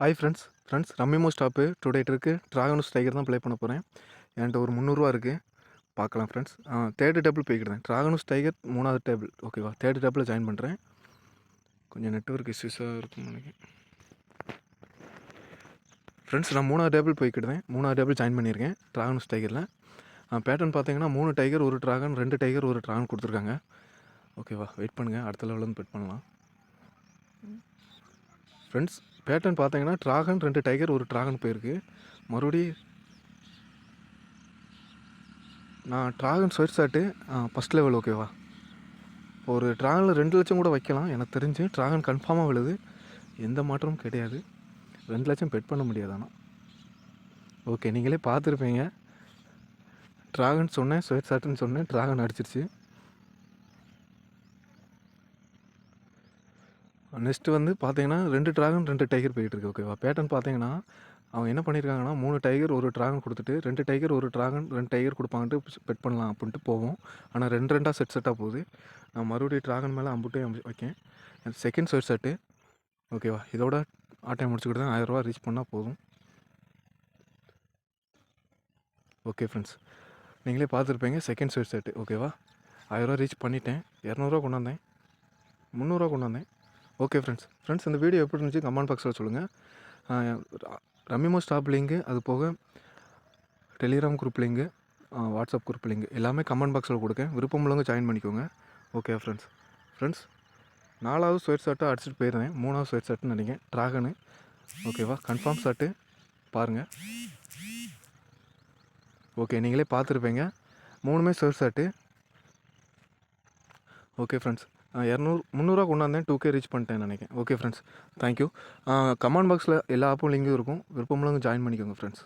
Hi friends ரம்மிமோ stop today இருக்கு ட்ராகனஸ் tiger தான் play பண்ண போகிறேன். என்கிட்ட ஒரு 300 இருக்குது. பார்க்கலாம் ஃப்ரெண்ட்ஸ். தேர்டு டேபிள் போய்க்கிட்டேன். ட்ராகனஸ் டைகர் 3வது டேபிள் ஓகேவா. தேர்டு டேபிளில் ஜாயின் பண்ணுறேன். கொஞ்சம் நெட்ஒர்க் இஷ்யூஸாக இருக்கும் நினைக்கிறேன். ஃப்ரெண்ட்ஸ் நான் 3வது டேபிள் போய்க்கிட்டேன். 3வது டேபிள் ஜாயின் பண்ணியிருக்கேன் ட்ராகனஸ் டைகரில். பேட்டர்ன் பார்த்தீங்கன்னா 3 டைகர் 1 ட்ராகன் 2 டைகர் 1 ட்ராகன் கொடுத்துருக்காங்க. ஓகேவா, வெயிட் பண்ணுங்கள், அடுத்த லெவலில் பெட் பண்ணலாம். ஃப்ரெண்ட்ஸ் பேட்டர்ன் பார்த்தீங்கன்னா ட்ராகன் 2 டைகர் 1 ட்ராகன் போயிருக்கு. மறுபடி நான் dragon sweat shot first level ஓகேவா. ஒரு ட்ராகனில் 2 லட்சம் கூட வைக்கலாம். எனக்கு தெரிஞ்சு ட்ராகன் கன்ஃபார்மாக விழுது, எந்த மாற்றமும் கிடையாது. 2 லட்சம் பெட் பண்ண முடியாது. ஆனால் ஓகே, நீங்களே பார்த்துருப்பீங்க. ட்ராகன் சொன்னேன், ஸ்வெட் ஷாட்டுன்னு சொன்னேன், ட்ராகன் அடிச்சிருச்சு. நெக்ஸ்ட்டு வந்து பார்த்தீங்கன்னா 2 ட்ராகன் 2 டைகர் போயிட்டுருக்கு ஓகேவா. பேட்டர்ன் பார்த்தீங்கன்னா அவங்க என்ன பண்ணியிருக்காங்கன்னா 3 டைகர் 1 ட்ராகன் கொடுத்துட்டு 2 டைகர் 1 ட்ராகன் 2 டைகர் கொடுப்பாங்கன்ட்டு பெட் பண்ணலாம் அப்படின்ட்டு போவோம். ஆனால் 2 செட்டாக போகுது. நான் மறுபடியும் ட்ராகன் மேலே அம்புட்டையும் வைக்கேன். செகண்ட் ஸ்வெட் ஷாட்டு ஓகேவா. இதோட ஆட்டையை முடிச்சுக்கிட்டு தான் 1000 ரூபா ரீச் பண்ணால் போதும். ஓகே ஃப்ரெண்ட்ஸ், நீங்களே பார்த்துருப்பீங்க. செகண்ட் ஸ்வெட் ஷாட்டு ஓகேவா. 1000 ரூபா ரீச் பண்ணிட்டேன். 200 கொண்டாந்தேன், 300 கொண்டாந்தேன். ஓகே ஃப்ரெண்ட்ஸ் இந்த வீடியோ எப்படி இருந்துச்சு கமெண்ட் பாக்ஸில் சொல்லுங்கள். ரம்மிமோ ஸ்டாப் லிங்கு, அது போக Telegram group link, WhatsApp group link எல்லாமே கமெண்ட் பாக்ஸில் கொடுக்கேன். விருப்பம் உள்ளவங்க ஜாயின் பண்ணிக்கோங்க. ஓகே ஃப்ரெண்ட்ஸ் 4வது ஸ்வெட் ஷாட்டாக அடிச்சுட்டு போயிருந்தேன். 3வது ஸ்வெட் ஷாட்டுன்னு நினைக்கிறேன் ட்ராகனு ஓகேவா. கன்ஃபார்ம் ஷாட்டு பாருங்கள். ஓகே, நீங்களே பார்த்துருப்பீங்க. 3மே ஸ்வெட் ஷாட்டு. ஓகே ஃப்ரெண்ட்ஸ், 300 கொண்டாந்தேன். 2K ரீச் பண்ணிட்டேன் நினைக்கிறேன். Okay friends, thank you. கமெண்ட் பாக்ஸில் எல்லா ஆப்பும் லிங்கும் இருக்கும். விருப்பமுள்ளவங்க ஜாயின் பண்ணிக்கோங்க ஃப்ரெண்ட்ஸ்.